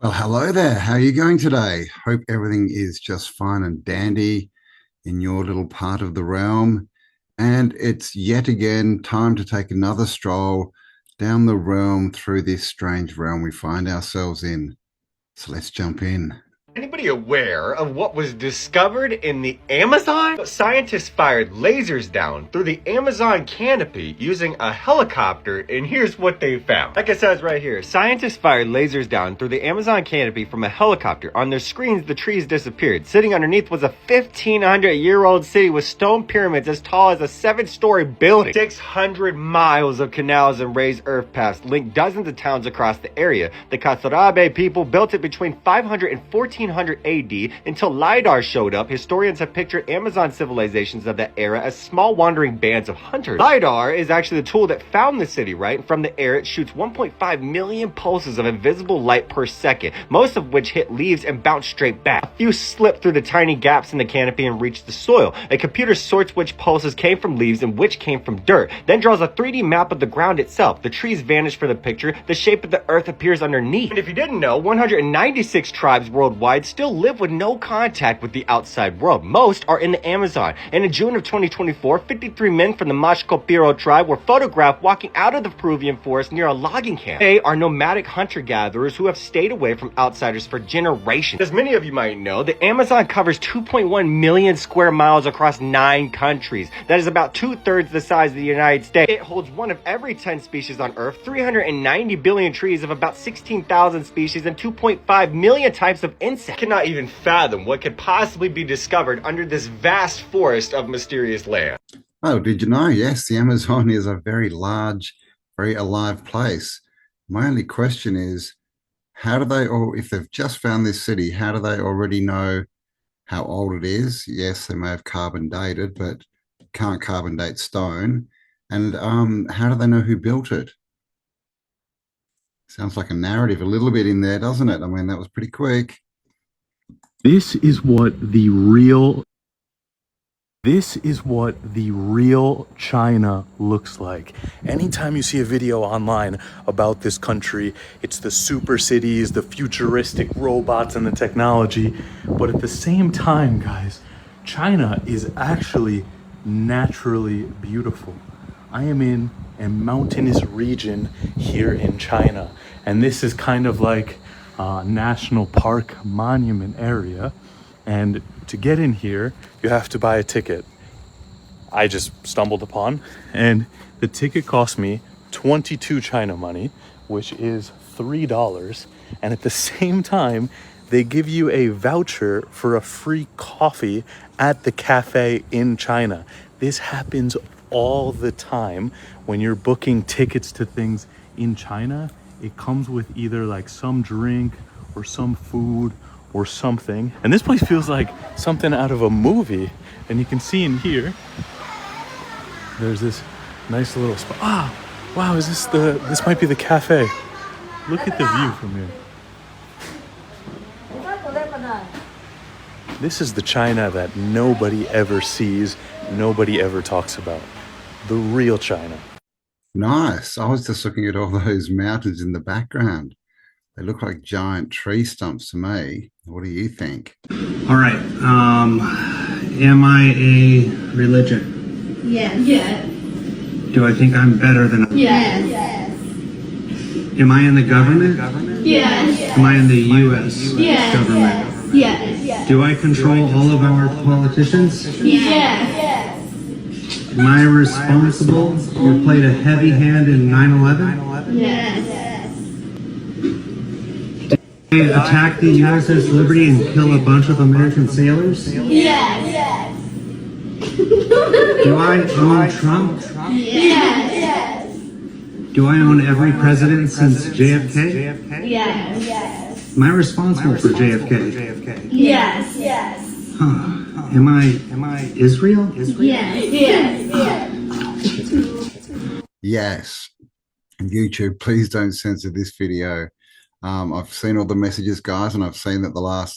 Well, hello there. How are you going today? Hope everything is just fine and dandy in your little part of the realm. And it's yet again time to take another stroll down the realm through this strange realm we find ourselves in. So let's jump in. Anybody aware of what was discovered in the Amazon? Scientists fired lasers down through the Amazon canopy using a helicopter, and here's what they found. Like it says right here, scientists fired lasers down through the Amazon canopy from a helicopter. On their screens, the trees disappeared. Sitting underneath was a 1,500-year-old city with stone pyramids as tall as a 7-story building. 600 miles of canals and raised earth paths link dozens of towns across the area. The Kasarabe people built it between 500 and 1400 AD until LiDAR showed up. Historians have pictured Amazon civilizations of that era as small wandering bands of hunters. LiDAR is actually the tool that found the city, right? And from the air, it shoots 1.5 million pulses of invisible light per second, most of which hit leaves and bounce straight back. A few slip through the tiny gaps in the canopy and reach the soil. A computer sorts which pulses came from leaves and which came from dirt, then draws a 3D map of the ground itself. The trees vanish from the picture. The shape of the earth appears underneath. And if you didn't know, 196 tribes worldwide still live with no contact with the outside world. Most are in the Amazon. And in June of 2024, 53 men from the Mashkopiro tribe were photographed walking out of the Peruvian forest near a logging camp. They are nomadic hunter-gatherers who have stayed away from outsiders for generations. As many of you might know, the Amazon covers 2.1 million square miles across 9 countries. That is about 2/3 the size of the United States. It holds one of every 10 species on Earth, 390 billion trees of about 16,000 species, and 2.5 million types of insects. I cannot even fathom what could possibly be discovered under this vast forest of mysterious land. Oh, did you know? Yes, the Amazon is a very large, very alive place. My only question is, how do they, or if they've just found this city, how do they already know how old it is? Yes, they may have carbon dated, but can't carbon date stone. And how do they know who built it? Sounds like a narrative a little bit in there, doesn't it? I mean, that was pretty quick. This is what the real China looks like. Anytime you see a video online about this country, it's the super cities, the futuristic robots and the technology. But at the same time, guys, China is actually naturally beautiful. I am in a mountainous region here in China, and this is kind of like national park monument area, and to get in here you have to buy a ticket. I just stumbled upon, and the ticket cost me 22 China money, which is $3, and at the same time they give you a voucher for a free coffee at the cafe in China. This happens all the time when you're booking tickets to things in China. It comes with either like some drink or some food or something. And this place feels like something out of a movie. And you can see in here, there's this nice little spot. Ah, wow, this might be the cafe. Look at the view from here. This is the China that nobody ever sees, nobody ever talks about. The real China. Nice. I was just looking at all those mountains in the background. They look like giant tree stumps to me. What do you think? All right. Am I a religion? Yes. Yes. Do I think I'm better than others? Yes. Yes. Am I in the government? Yes. Am I in the U.S. Yes. government? Yes. Do I control all of our politicians? Yes. Am I responsible or played a heavy hand in 9/11? Yes. Did I attack the USS Liberty and kill a bunch of American sailors? Yes. Do I own Trump? Yes. Do I own every president since JFK? Yes. Am I responsible for JFK? Yes. Huh. Am I Israel? Yes. Yes. And YouTube, please don't censor this video. I've seen all the messages, guys, and I've seen that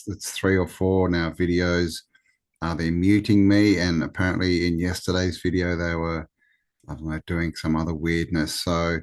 it's 3 or 4 now videos. They're muting me, and apparently in yesterday's video they were, I don't know, doing some other weirdness. So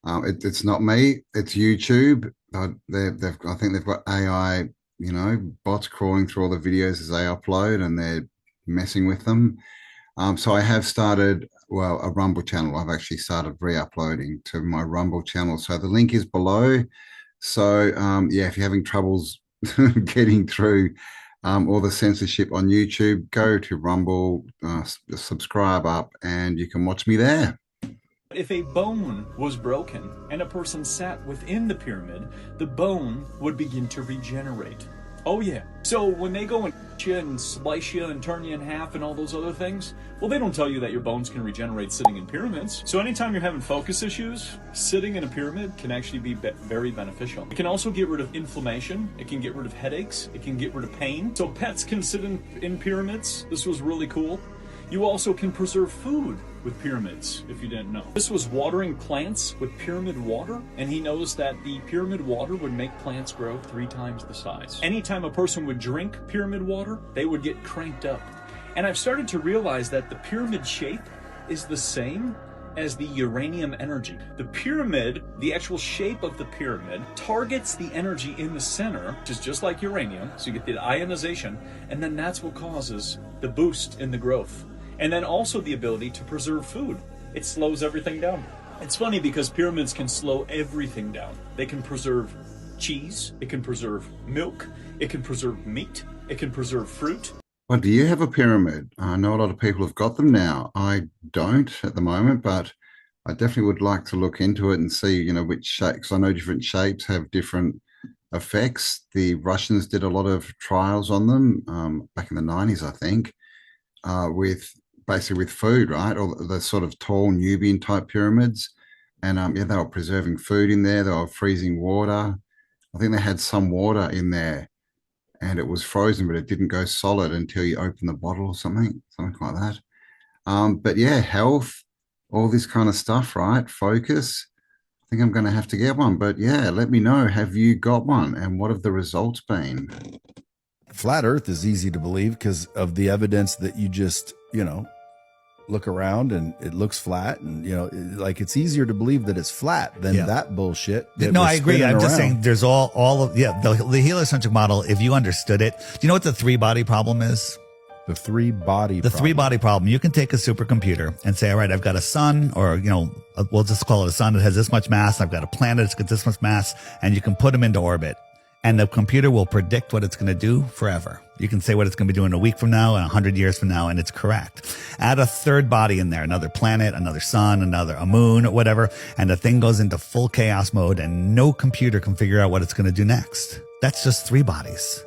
it's not me, it's YouTube. I think they've got AI, bots crawling through all the videos as they upload, and they're messing with them. So I have started, well, a Rumble channel. I've actually started re-uploading to my Rumble channel. So the link is below. So yeah, if you're having troubles getting through all the censorship on YouTube, go to Rumble, subscribe up, and you can watch me there. If a bone was broken and a person sat within the pyramid, the bone would begin to regenerate. Oh yeah. So when they go and you and slice you and turn you in half and all those other things, well, they don't tell you that your bones can regenerate sitting in pyramids. So anytime you're having focus issues, sitting in a pyramid can actually be very beneficial. It can also get rid of inflammation. It can get rid of headaches. It can get rid of pain. So pets can sit in pyramids. This was really cool. You also can preserve food with pyramids, if you didn't know. This was watering plants with pyramid water, and he knows that the pyramid water would make plants grow 3 times the size. Anytime a person would drink pyramid water, they would get cranked up. And I've started to realize that the pyramid shape is the same as the uranium energy. The pyramid, the actual shape of the pyramid, targets the energy in the center, which is just like uranium, so you get the ionization, and then that's what causes the boost in the growth. And then also the ability to preserve food. It slows everything down. It's funny because pyramids can slow everything down. They can preserve cheese, it can preserve milk, it can preserve meat, it can preserve fruit. Well, do you have a pyramid? I know a lot of people have got them now. I don't at the moment, but I definitely would like to look into it and see, which shapes. I know different shapes have different effects. The Russians did a lot of trials on them back in the 90s, I think, with basically with food, right? Or the sort of tall Nubian type pyramids. And yeah, they were preserving food in there. They were freezing water. I think they had some water in there and it was frozen, but it didn't go solid until you open the bottle or something like that. But yeah, health, all this kind of stuff, right? Focus. I think I'm going to have to get one. But yeah, let me know. Have you got one? And what have the results been? Flat Earth is easy to believe because of the evidence that you just, look around and it looks flat, and like it's easier to believe that it's flat than that bullshit. No, I agree. I'm just saying there's all of the heliocentric model. If you understood it, do you know what the 3-body problem is? The 3-body the 3-body problem. You can take a supercomputer and say, all right, I've got a sun, or we'll just call it a sun that has this much mass. I've got a planet that's got this much mass, and you can put them into orbit. And the computer will predict what it's going to do forever. You can say what it's going to be doing a week from now and 100 years from now, and it's correct. Add a 3rd body in there, another planet, another sun, a moon, whatever, and the thing goes into full chaos mode, and no computer can figure out what it's going to do next. That's just 3 bodies,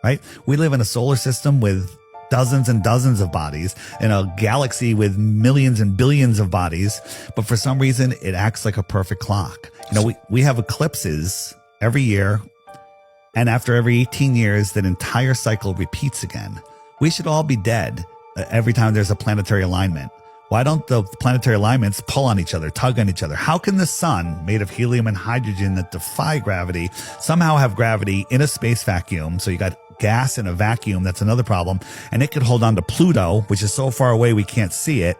right? We live in a solar system with dozens and dozens of bodies, in a galaxy with millions and billions of bodies, but for some reason, it acts like a perfect clock. We have eclipses every year. And after every 18 years, that entire cycle repeats again. We should all be dead every time there's a planetary alignment. Why don't the planetary alignments pull on each other, tug on each other? How can the sun, made of helium and hydrogen that defy gravity, somehow have gravity in a space vacuum? So you got gas in a vacuum. That's another problem. And it could hold on to Pluto, which is so far away we can't see it.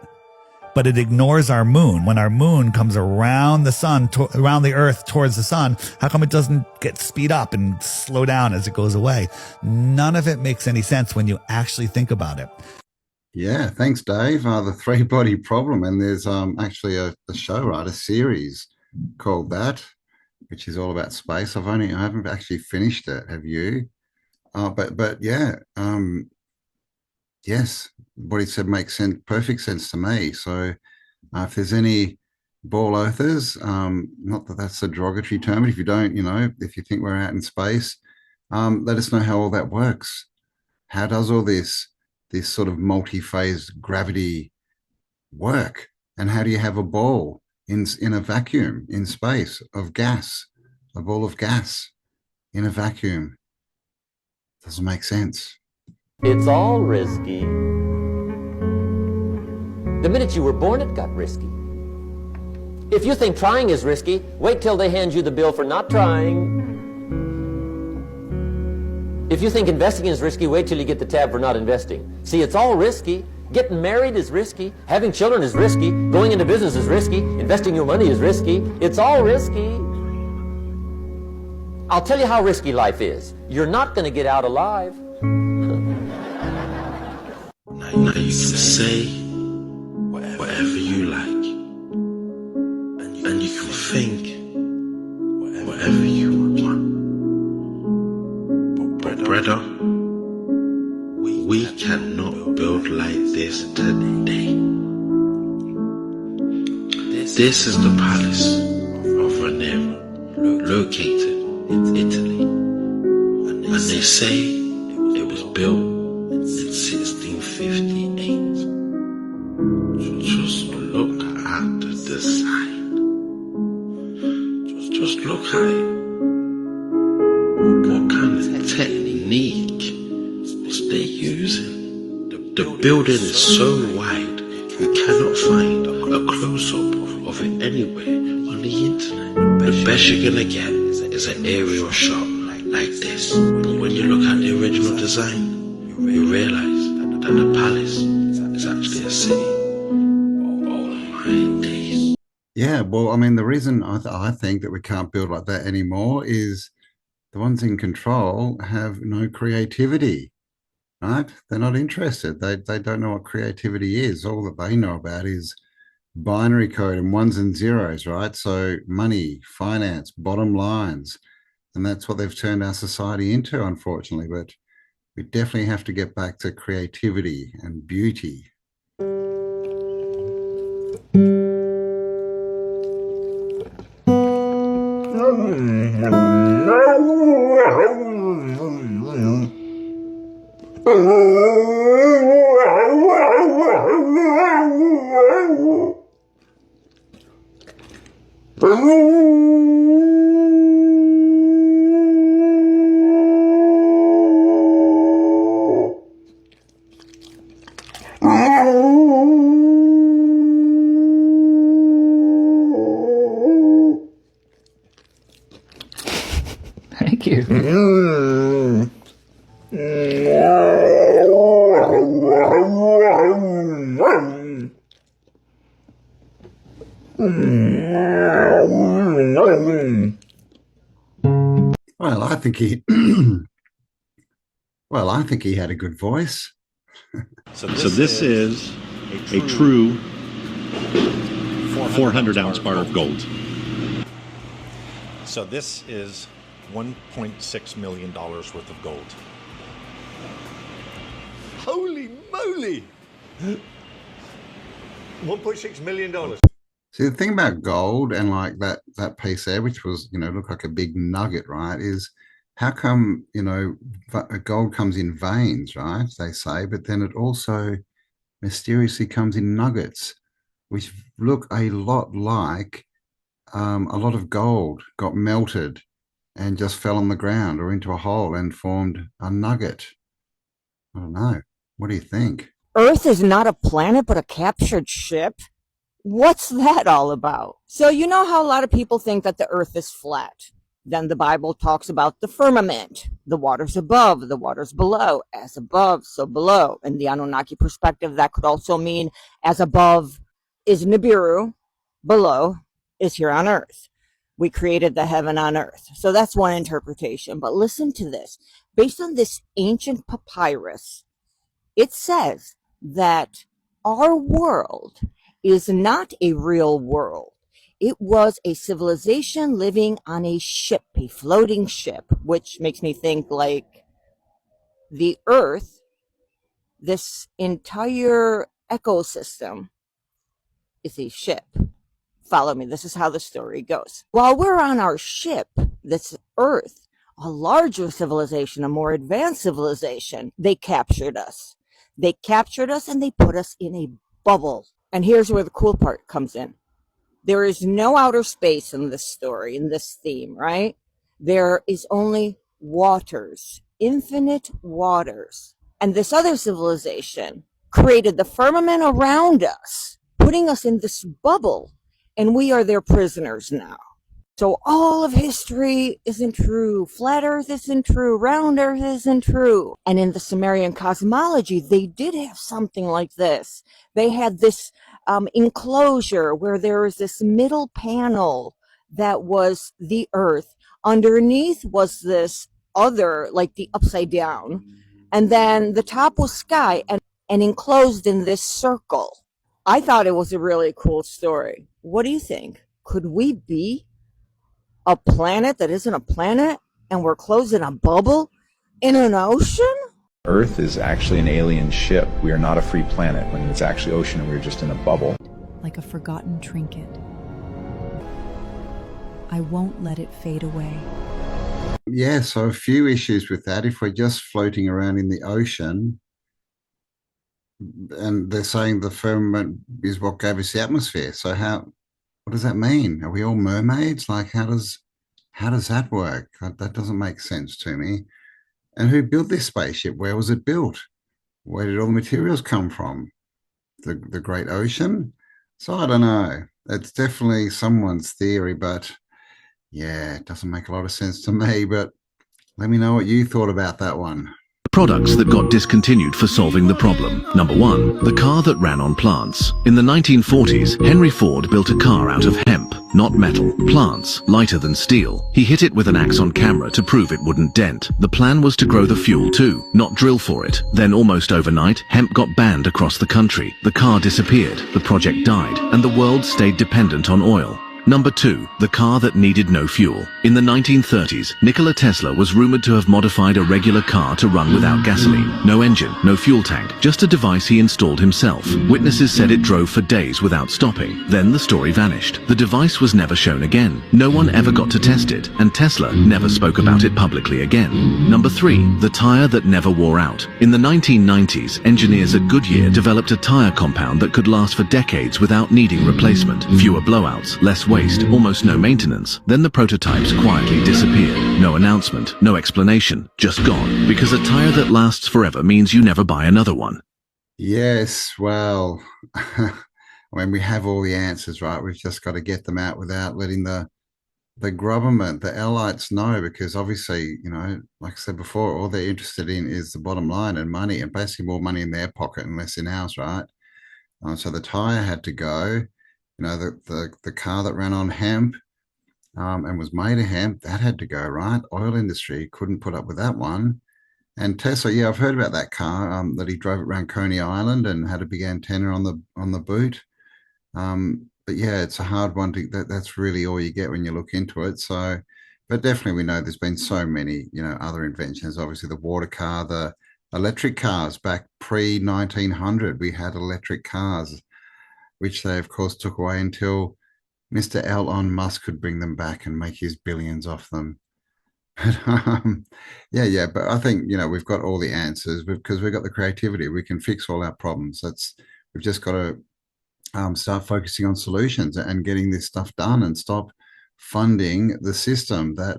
But it ignores our moon. When our moon comes around the sun, around the earth towards the sun, how come it doesn't get speed up and slow down as it goes away? None of it makes any sense when you actually think about it. Yeah, thanks, Dave. The 3-body problem. And there's actually a show, right? A series called that, which is all about space. I haven't actually finished it. Have you? But yeah, yes, what he said makes perfect sense to me. So if there's any ball earthers, not that that's a derogatory term, but if you don't, if you think we're out in space, let us know how all that works. How does all this sort of multi-phase gravity work? And how do you have a ball in a vacuum in space of gas, a ball of gas in a vacuum? Doesn't make sense. It's all risky. The minute you were born, it got risky. If you think trying is risky, wait till they hand you the bill for not trying. If you think investing is risky, wait till you get the tab for not investing. See, it's all risky. Getting married is risky. Having children is risky. Going into business is risky. Investing your money is risky. It's all risky. I'll tell you how risky life is. You're not going to get out alive. Now you can say whatever you like, and you can think whatever you want. But brother, we cannot build like this today. This is the palace of Venera, located in Italy, and they say it was built in 1658. Just look at the design. Just look at it. What kind of technique was they using? The building is so wide you cannot find a close-up of it anywhere on the internet. The best you're gonna get is an aerial shot like this. But when you look at the original design, you realize that the palace is actually a city. Oh my days. Yeah, well, I mean, the reason I think that we can't build like that anymore is the ones in control have no creativity, right? They're not interested. They don't know what creativity is. All that they know about is binary code and ones and zeros, right? So money, finance, bottom lines. And that's what they've turned our society into, unfortunately. But we definitely have to get back to creativity and beauty. Thank you. Well, I think he well, I think he had a good voice. So this is a true 400-ounce bar of gold. So this is $1.6 million worth of gold. Holy moly! $1.6 million. See, the thing about gold and like that piece there, which was, looked like a big nugget, right, is how come, gold comes in veins, right, they say, but then it also mysteriously comes in nuggets, which look a lot like a lot of gold got melted and just fell on the ground or into a hole and formed a nugget. I don't know. What do you think? Earth is not a planet, but a captured ship? What's that all about? So you know how a lot of people think that the earth is flat. Then the Bible talks about the firmament, the waters above, the waters below, as above, so below. In the Anunnaki perspective, that could also mean as above is Nibiru, below is here on earth. We created the heaven on earth. So that's one interpretation. But listen to this. Based on this ancient papyrus, it says that our world is not a real world. It was a civilization living on a ship, a floating ship, which makes me think like the earth, this entire ecosystem is a ship. Follow me. This is how the story goes. While we're on our ship, this earth, a larger civilization, a more advanced civilization, they captured us. They captured us and they put us in a bubble. And here's where the cool part comes in. There is no outer space in this story, in this theme, right? There is only waters, infinite waters. And this other civilization created the firmament around us, putting us in this bubble, and we are their prisoners now. So all of history isn't true. Flat Earth isn't true. Round Earth isn't true. And in the Sumerian cosmology, they did have something like this. They had this enclosure where there was this middle panel that was the Earth. underneath was this other, like the upside down, and then the top was sky and enclosed in this circle. I thought it was a really cool story. What do you think? Could we be a planet that isn't a planet and we're closed in a bubble in an ocean? Earth is actually an alien ship. We are not a free planet when it's actually ocean and we're just in a bubble. Like a forgotten trinket. I won't let it fade away. Yeah, so a few issues with that. If we're just floating around in the ocean, and they're saying the firmament is what gave us the atmosphere. So what does that mean? Are we all mermaids? Like, how does that work? That doesn't make sense to me. And who built this spaceship? Where was it built? Where did all the materials come from? The great ocean? So I don't know. It's definitely someone's theory, but yeah, it doesn't make a lot of sense to me. But let me know what you thought about that one. Products that got discontinued for solving the problem. Number 1, the car that ran on plants. In the 1940s, Henry Ford built a car out of hemp, not metal. Plants, lighter than steel. He hit it with an axe on camera to prove it wouldn't dent. The plan was to grow the fuel too, not drill for it. Then almost overnight, hemp got banned across the country. The car disappeared, the project died, and the world stayed dependent on oil. Number 2, the car that needed no fuel. In the 1930s, Nikola Tesla was rumored to have modified a regular car to run without gasoline. No engine, no fuel tank, just a device he installed himself. Witnesses said it drove for days without stopping. Then the story vanished. The device was never shown again. No one ever got to test it, and Tesla never spoke about it publicly again. Number 3, the tire that never wore out. In the 1990s, engineers at Goodyear developed a tire compound that could last for decades without needing replacement. Fewer blowouts, less waste, almost no maintenance. Then the prototypes quietly disappeared. No announcement, no explanation, just gone. Because a tire that lasts forever means you never buy another one. Yes, well, I mean, we have all the answers, right? We've just got to get them out without letting the government, the elites know, because obviously, you know, like I said before, all they're interested in is the bottom line and money, and basically more money in their pocket and less in ours, right? So the tire had to go. You know, the car that ran on hemp and was made of hemp, that had to go, right? Oil industry couldn't put up with that one. And Tesla, yeah, I've heard about that car, that he drove it around Coney Island and had a big antenna on the boot. But yeah, it's a hard one that's really all you get when you look into it. So, but definitely we know there's been so many, you know, other inventions. Obviously the water car, the electric cars back pre-1900, we had electric cars, which they, of course, took away until Mr. Elon Musk could bring them back and make his billions off them. But yeah, but I think, you know, we've got all the answers because we've got the creativity. We can fix all our problems. We've just got to start focusing on solutions and getting this stuff done and stop funding the system that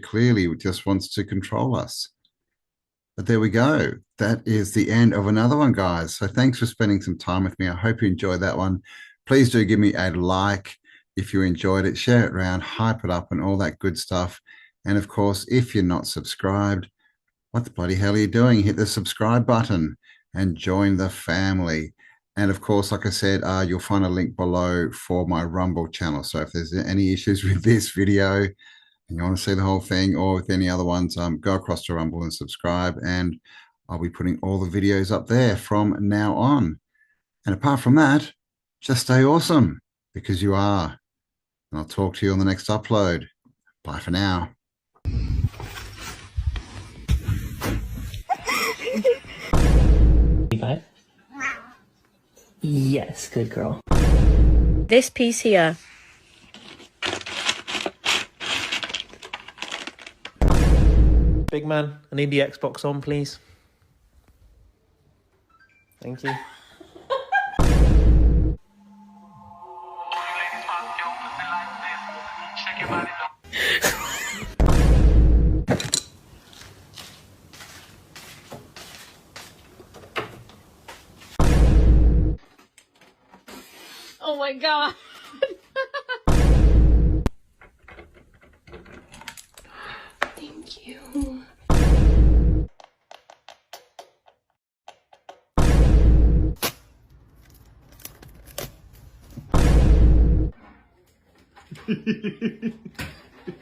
clearly just wants to control us. But there we go. That is the end of another one, guys. So thanks for spending some time with me. I hope you enjoyed that one. Please do give me a like if you enjoyed it. Share it around, hype it up, and all that good stuff. And of course, if you're not subscribed, what the bloody hell are you doing? Hit the subscribe button and join the family. And of course, like I said, you'll find a link below for my Rumble channel. So if there's any issues with this video, and you want to see the whole thing, or with any other ones, go across to Rumble and subscribe, and I'll be putting all the videos up there from now on. And apart from that, just stay awesome, because you are. And I'll talk to you on the next upload. Bye for now. Yes, good girl. This piece here. Big man, I need the Xbox on, please. Thank you. Oh my god. Thank you. Okay.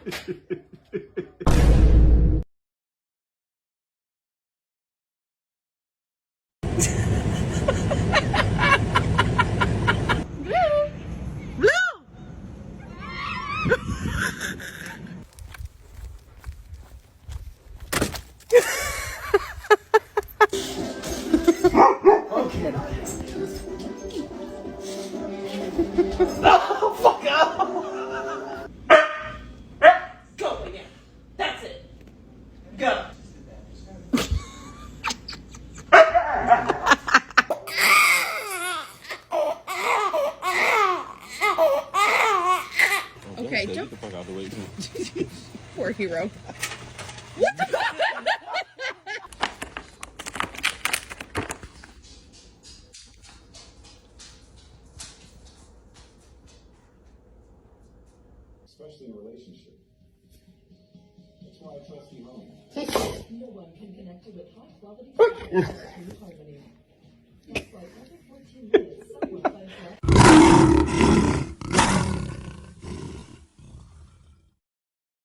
Oh, fuck off! Go again. That's it. Go. Okay, jump. Get the fuck out of the way, too. Poor hero. What the fuck? Especially in a relationship. That's why I trust you home. No one can connect you with high quality